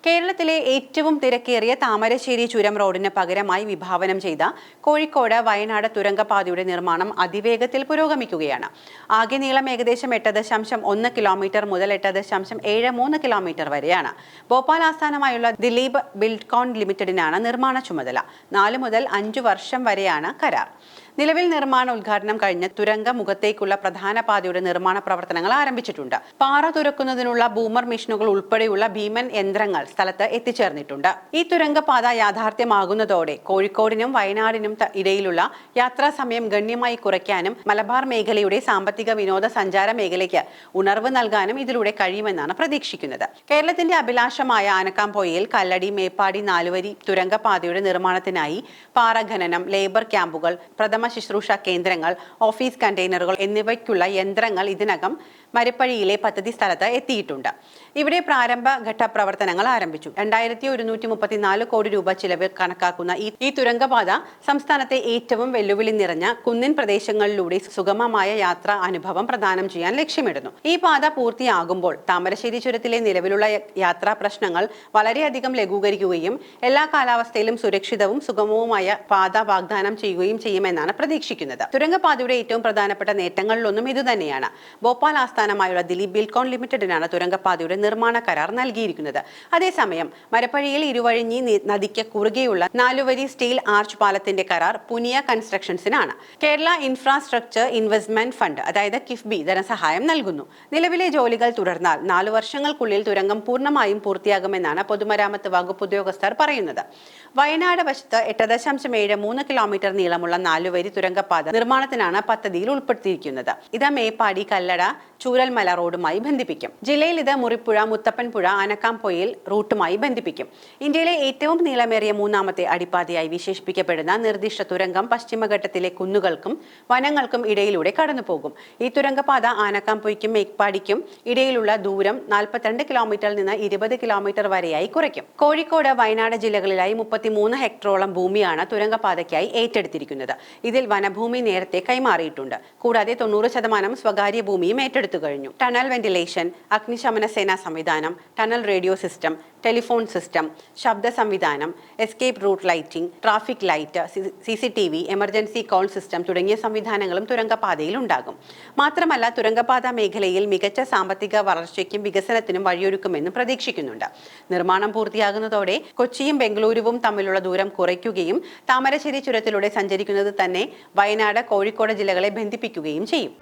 കേരളത്തിലെ ഏറ്റവും തിരക്കേറിയ താമരശ്ശേരി ചുരം റോഡിന് പകരമായി വിഭാവനം ചെയ്ത കോഴിക്കോട് വയനാട് തുരങ്കപാതയുടെ നിർമ്മാണം അതിവേഗത്തിൽ പുരോഗമിക്കുകയാണ്. ആകെ നീളം ഏകദേശം 8.1 കിലോമീറ്റർ മുതൽ 8.73 കിലോമീറ്റർ വരെയാണ്. ഭോപ്പാൽ ആസ്ഥാനമായുള്ള ദിലീപ് ബിൽഡ്കോൺ ലിമിറ്റഡിനാണ് നിർമ്മാണ ചുമതല. 4 മുതൽ 5 വർഷം വരെയാണ് കരാർ. നിലവിൽ നിർമ്മാണ ഉദ്ഘാടനം കഴിഞ്ഞ് തുരങ്ക മുഖത്തേക്കുള്ള പ്രധാന പാതയുടെ നിർമ്മാണ പ്രവർത്തനങ്ങൾ ആരംഭിച്ചിട്ടുണ്ട്. പാറ തുരക്കുന്നതിനുള്ള ബൂമർ മെഷീനുകൾ ഉൾപ്പെടെയുള്ള ഭീമൻ യന്ത്രങ്ങൾ സ്ഥലത്ത് എത്തിച്ചേർന്നിട്ടുണ്ട്. ഈ തുരങ്കപാത യാഥാർത്ഥ്യമാകുന്നതോടെ കോഴിക്കോടിനും വയനാടിനും ഇടയിലുള്ള യാത്രാ സമയം ഗണ്യമായി കുറയ്ക്കാനും മലബാർ മേഖലയുടെ സാമ്പത്തിക വിനോദസഞ്ചാര മേഖലയ്ക്ക് ഉണർവ് നൽകാനും ഇതിലൂടെ കഴിയുമെന്നാണ് പ്രതീക്ഷിക്കുന്നത്. കേരളത്തിന്റെ അഭിലാഷമായ ആനക്കാംപൊയിൽ കല്ലടി മേപ്പാടി 4 വരി തുരങ്കപാതയുടെ നിർമ്മാണത്തിനായി പാറ ഖനനം, ലേബർ ക്യാമ്പുകൾ, പ്രഥമ ശുശ്രൂഷ കേന്ദ്രങ്ങൾ, ഓഫീസ് കണ്ടെയ്നറുകൾ എന്നിവയ്ക്കുള്ള യന്ത്രങ്ങൾ ഇതിനകം മരപ്പഴിയിലെ പദ്ധതി സ്ഥലത്ത് എത്തിയിട്ടുണ്ട്. ഇവിടെ പ്രാരംഭ ഘട്ട പ്രവർത്തനങ്ങൾ ആരംഭിച്ചു. 2134 കോടി രൂപ ചിലവ് കണക്കാക്കുന്ന ഈ തുരങ്കപാത സംസ്ഥാനത്തെ ഏറ്റവും വെല്ലുവിളി നിറഞ്ഞ കുന്നിൻ പ്രദേശങ്ങളിലൂടെ സുഗമമായ യാത്രാ അനുഭവം പ്രദാനം ചെയ്യാൻ ലക്ഷ്യമിടുന്നു. ഈ പാത പൂർത്തിയാകുമ്പോൾ താമരശ്ശേരി ചുരത്തിലെ നിലവിലുള്ള യാത്രാ പ്രശ്നങ്ങൾ വളരെയധികം ലഘൂകരിക്കുകയും എല്ലാ കാലാവസ്ഥയിലും സുരക്ഷിതവും സുഗമവുമായ പാത വാഗ്ദാനം ചെയ്യുകയും ചെയ്യുമെന്നാണ് പ്രതീക്ഷിക്കുന്നത്. തുരങ്കപാതയുടെ ഏറ്റവും പ്രധാനപ്പെട്ട നേട്ടങ്ങളിലൊന്നും ഇതുതന്നെയാണ്. ഭോപ്പാൽ ആസ്ഥാനമായുള്ള ദിലീപ് ബിൽഡ്കോൺ ലിമിറ്റഡിനാണ് തുരങ്കപാതയുടെ നിർമ്മാണ കരാർ നൽകിയിരിക്കുന്നത്. അതേസമയം മരപ്പഴിയിൽ ഇരുവഴിഞ്ഞി നദിക്ക് കുറുകെയുള്ള 4 വരി സ്റ്റീൽ ആർച്ച് പാലത്തിന്റെ കരാർ പുനിയ കൺസ്ട്രക്ഷൻസിനാണ്. കേരള ഇൻഫ്രാസ്ട്രക്ചർ ഇൻവെസ്റ്റ്മെന്റ് ഫണ്ട് അതായത് കിഫ്ബി ധനസഹായം നൽകുന്നു. നിലവിലെ ജോലികൾ തുടർന്നാൽ 4 വർഷങ്ങൾക്കുള്ളിൽ തുരങ്കം പൂർണ്ണമായും പൂർത്തിയാകുമെന്നാണ് പൊതുമരാമത്ത് വകുപ്പ് ഉദ്യോഗസ്ഥർ പറയുന്നത്. വയനാട് വശത്ത് 8.73 കിലോമീറ്റർ നീളമുള്ള 4 വരി തുരങ്കപാത നിർമ്മാണത്തിനാണ് പദ്ധതിയിൽ ഉൾപ്പെടുത്തിയിരിക്കുന്നത്. ഇത് മേപ്പാടി, കല്ലട, ചൂരൽമല റോഡുമായി ബന്ധിപ്പിക്കും. ജില്ലയിൽ ഇത് മുറിപ്പുഴ, മുത്തപ്പൻപുഴ, ആനക്കാംപൊയിൽ റൂട്ടുമായി ബന്ധിപ്പിക്കും. ഇന്ത്യയിലെ ഏറ്റവും നീളമേറിയ 3ാമത്തെ അടിപ്പാതയായി വിശേഷിപ്പിക്കപ്പെടുന്ന നിർദ്ദിഷ്ട തുരങ്കം പശ്ചിമഘട്ടത്തിലെ കുന്നുകൾക്കും വനങ്ങൾക്കും ഇടയിലൂടെ കടന്നുപോകും. ഈ തുരങ്കപാത ആനക്കാംപൊയ്ക്കും മേപ്പാടിക്കും ഇടയിലുള്ള ദൂരം 42 കിലോമീറ്ററിൽ നിന്ന് 20 കിലോമീറ്റർ വരെയായി കുറയ്ക്കും. കോഴിക്കോട്, വയനാട് ജില്ലകളിലായി 33 ഹെക്ടറോളം ഭൂമിയാണ് തുരങ്കപാതയ്ക്കായി ഏറ്റെടുത്തിരിക്കുന്നത്. ഇതിൽ വനഭൂമി നേരത്തെ കൈമാറിയിട്ടുണ്ട്. കൂടാതെ 90% സ്വകാര്യ ഭൂമിയും ഏറ്റെടുത്തു കഴിഞ്ഞു. ടണൽ വെന്റിലേഷൻ, അഗ്നിശമന സേനാ സംവിധാനം, tunnel radio system, telephone system, ശബ്ദ സംവിധാനം, escape root lighting, traffic light, CCTV, emergency call system തുടങ്ങിയ സംവിധാനങ്ങളും തുരങ്കപാതയിൽ ഉണ്ടാകും. മാത്രമല്ല, തുരങ്കപാത മേഖലയിൽ മികച്ച സാമ്പത്തിക വളർച്ചയ്ക്കും വികസനത്തിനും വഴിയൊരുക്കുമെന്നും പ്രതീക്ഷിക്കുന്നുണ്ട്. നിർമ്മാണം പൂർത്തിയാകുന്നതോടെ കൊച്ചിയും ബംഗളൂരുവും തമ്മിലുള്ള ദൂരം കുറയ്ക്കുകയും താമരശ്ശേരി ചുരത്തിലൂടെ സഞ്ചരിക്കുന്നത് തന്നെ വയനാട്, കോഴിക്കോട് ജില്ലകളെ ബന്ധിപ്പിക്കുകയും ചെയ്യും.